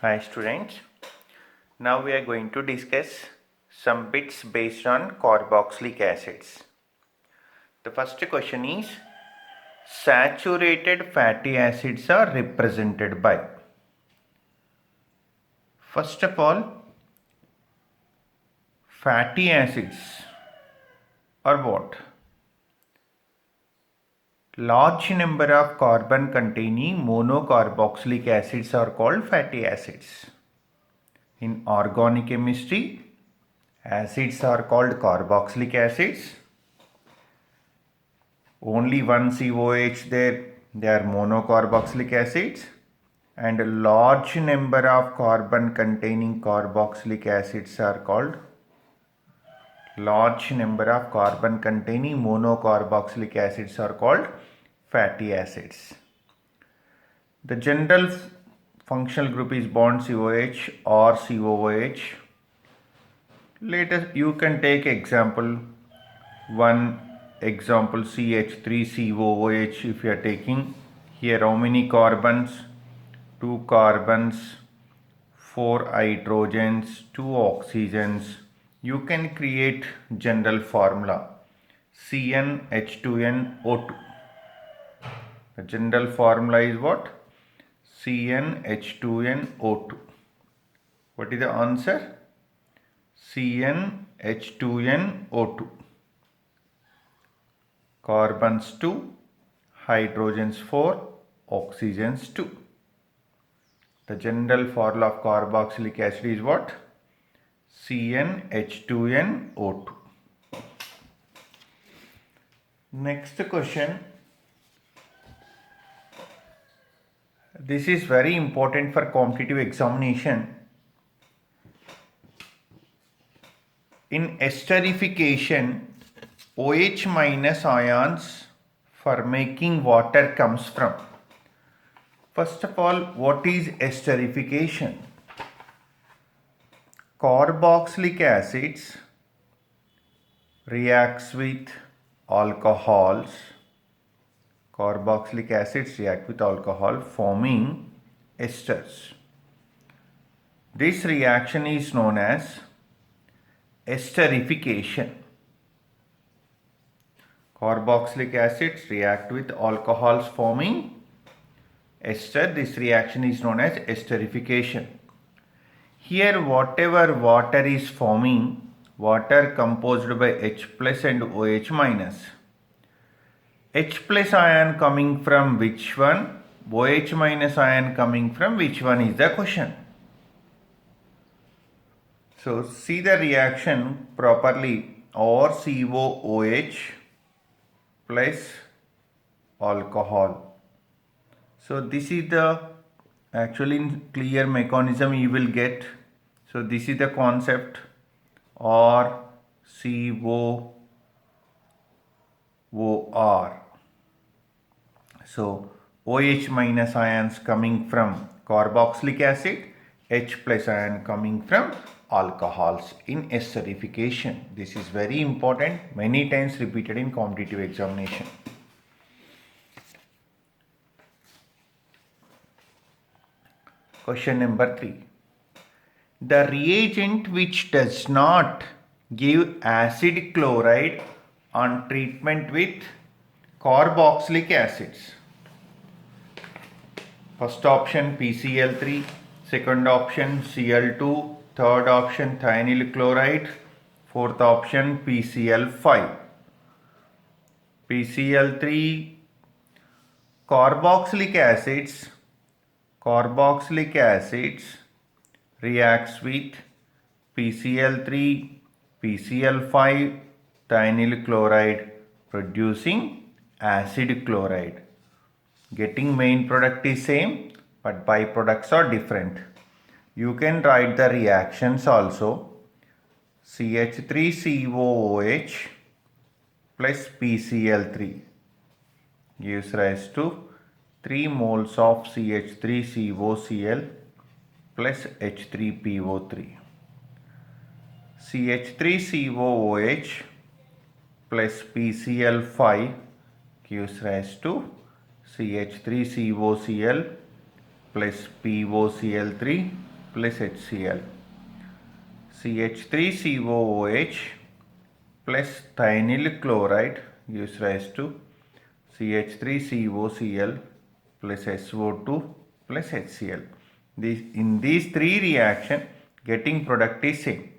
Hi students, now we are going to discuss some bits based on carboxylic acids. The first question is, saturated fatty acids are represented by. First of all, fatty acids are what? Large number of carbon containing monocarboxylic acids are called fatty acids. In organic chemistry, acids are called carboxylic acids. Only one COH there, they are monocarboxylic acids, and a large number of carbon containing carboxylic acids are called fatty acids. The general functional group is bond COH or COOH. You can take example, one example CH3COOH. If you are taking here, how many carbons? 2 carbons, 4 hydrogens, 2 oxygens. You can create general formula CnH2nO2. The general formula is what? CnH2nO2. What is the answer? CnH2nO2. Carbons 2, hydrogens 4, oxygens 2. The general formula of carboxylic acid is what? CnH2nO2. Next question. This is very important for competitive examination. In esterification, OH minus ions for making water comes from. First of all, what is esterification? Carboxylic acids reacts with alcohols. Carboxylic acids react with alcohol forming esters. This reaction is known as esterification. Carboxylic acids react with alcohols forming ester. This reaction is known as esterification. Here, whatever water is forming, water composed by H plus and OH minus. H plus ion coming from which one? OH minus ion coming from which one is the question. So, see the reaction properly. Or COOH plus alcohol. So, this is the actually clear mechanism you will get. So, this is the concept, or COOR. So, OH minus ions coming from carboxylic acid, H plus ion coming from alcohols in esterification. This is very important, many times repeated in competitive examination. Question number 3. The reagent which does not give acid chloride on treatment with carboxylic acids. First option PCl3, second option Cl2, third option thionyl chloride, fourth option PCl5. PCl3, carboxylic acids reacts with PCl3, PCl5, thionyl chloride producing acid chloride. Getting main product is same, but byproducts are different. You can write the reactions also. CH3COOH plus PCl3 gives rise to 3 moles of CH3COCl plus H3PO3. CH3COOH plus PCl5 gives rise to CH3COCl plus POCl3 plus HCl. CH3COOH plus thionyl chloride gives rise to CH3COCl plus SO2 plus HCl. In these three reactions, getting product is same.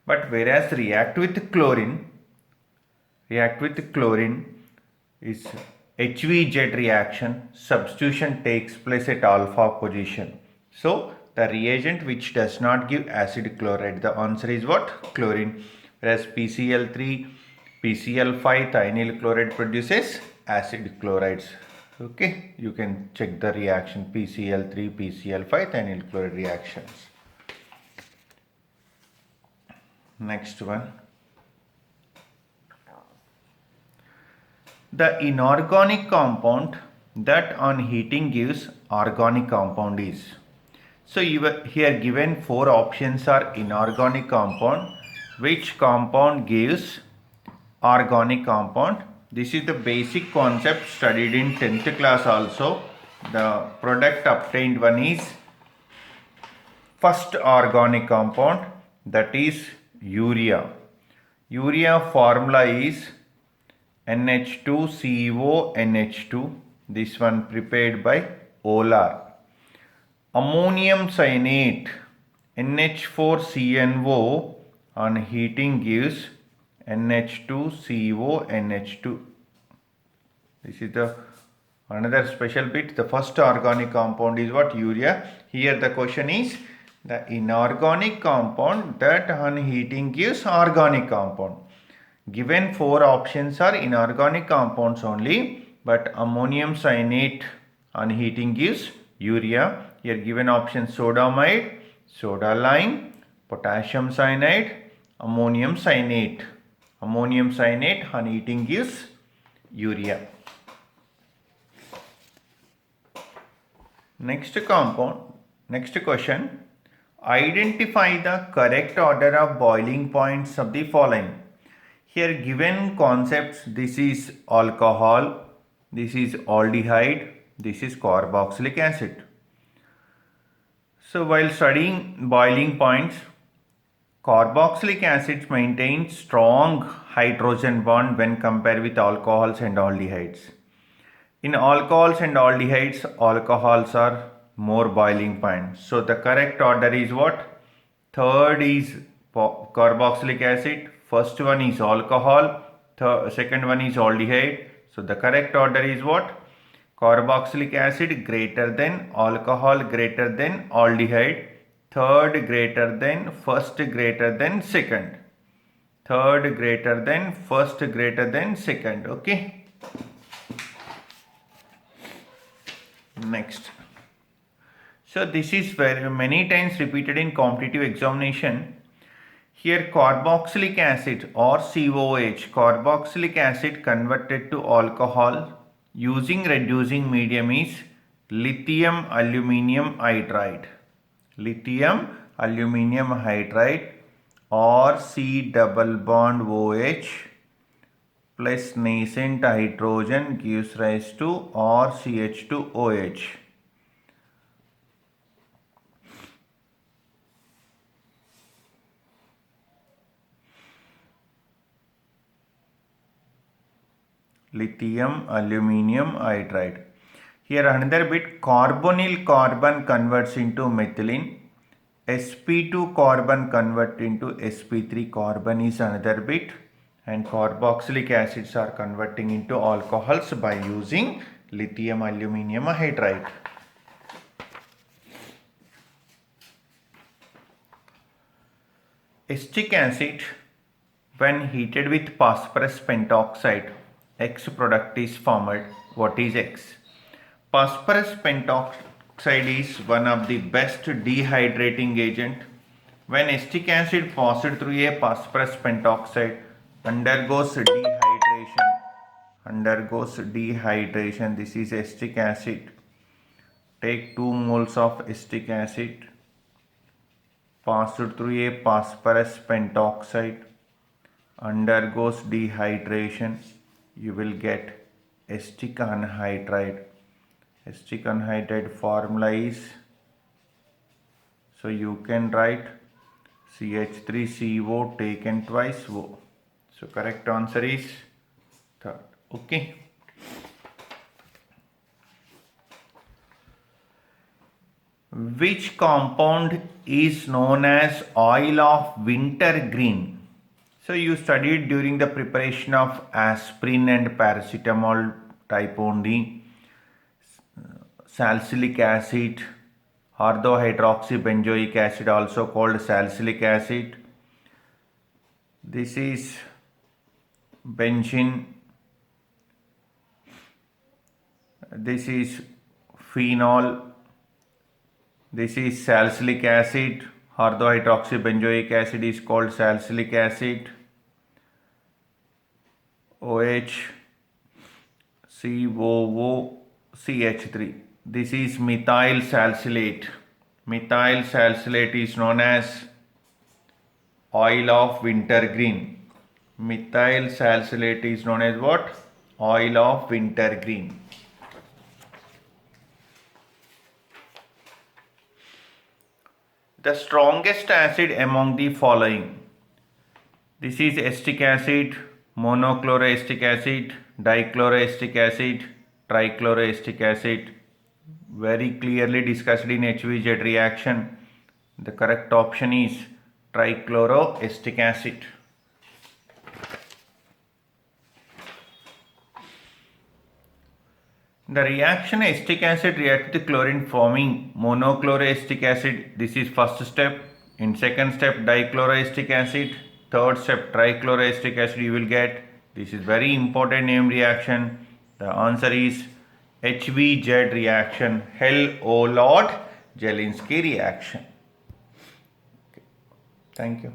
But whereas react with chlorine is HVZ reaction, substitution takes place at alpha position. So the reagent which does not give acid chloride, the answer is what? Chlorine. Whereas PCl3, PCl5 thionyl chloride produces acid chlorides. Okay, you can check the reaction PCl3, PCl5 thionyl chloride reactions. Next one. The inorganic compound that on heating gives organic compound is. So here given four options are inorganic compound. Which compound gives organic compound? This is the basic concept studied in 10th class also. The product obtained one is first organic compound, that is urea. Urea formula is NH2CONH2. This one prepared by Olar. Ammonium cyanate NH4CNO on heating gives NH2CONH2. This is the another special bit. The first organic compound is what? Urea. Here the question is the inorganic compound that on heating gives organic compound. Given four options are inorganic compounds only, but ammonium cyanate on heating gives urea. Here given options sodamide, soda lime, potassium cyanide, ammonium cyanate. Ammonium cyanate on heating gives urea. Next question. Identify the correct order of boiling points of the following. Here given concepts, this is alcohol, this is aldehyde, this is carboxylic acid. So while studying boiling points, carboxylic acids maintain strong hydrogen bond when compared with alcohols and aldehydes. In alcohols and aldehydes, alcohols are more boiling point. So the correct order is what? Third is carboxylic acid, first one is alcohol, second one is aldehyde. So the correct order is what? Carboxylic acid greater than alcohol greater than aldehyde, third greater than first greater than second, third greater than first greater than second. Okay. Next. So this is very many times repeated in competitive examination. Here carboxylic acid or COH, carboxylic acid converted to alcohol using reducing medium is lithium aluminium hydride. Lithium aluminium hydride or C double bond OH plus nascent hydrogen gives rise to RCH2OH. Lithium aluminium hydride. Here another bit, carbonyl carbon converts into methylene, sp2 carbon convert into sp3 carbon is another bit, and carboxylic acids are converting into alcohols by using lithium aluminium hydride. Acetic acid when heated with phosphorus pentoxide, X product is formed. What is X? Phosphorus pentoxide is one of the best dehydrating agent. When acetic acid passed through a phosphorus pentoxide undergoes dehydration. This is acetic acid. Take 2 moles of acetic acid, passed through a phosphorus pentoxide, undergoes dehydration. You will get acetic anhydride. Acetic anhydride formula is, so you can write CH3CO taken twice O. So correct answer is third. Okay. Which compound is known as oil of wintergreen? So you studied during the preparation of aspirin and paracetamol type only. Salicylic acid, orthohydroxybenzoic acid, also called salicylic acid. This is benzene. This is phenol. This is salicylic acid. Orthohydroxybenzoic acid is called salicylic acid. OH, COOCH3. This is methyl salicylate. Methyl salicylate is known as oil of wintergreen. Methyl salicylate is known as what? Oil of wintergreen. The strongest acid among the following. This is acetic acid, monochloroacetic acid, dichloroacetic acid, trichloroacetic acid. Very clearly discussed in HVZ reaction. The correct option is trichloroacetic acid. The reaction acetic acid reacts with chlorine forming monochloroacetic acid. This is first step. In second step, dichloroacetic acid. Third step, trichloroacetic acid you will get. This is very important name reaction. The answer is HVZ reaction, Hell-O-Lord-Jelinski reaction. Okay. Thank you.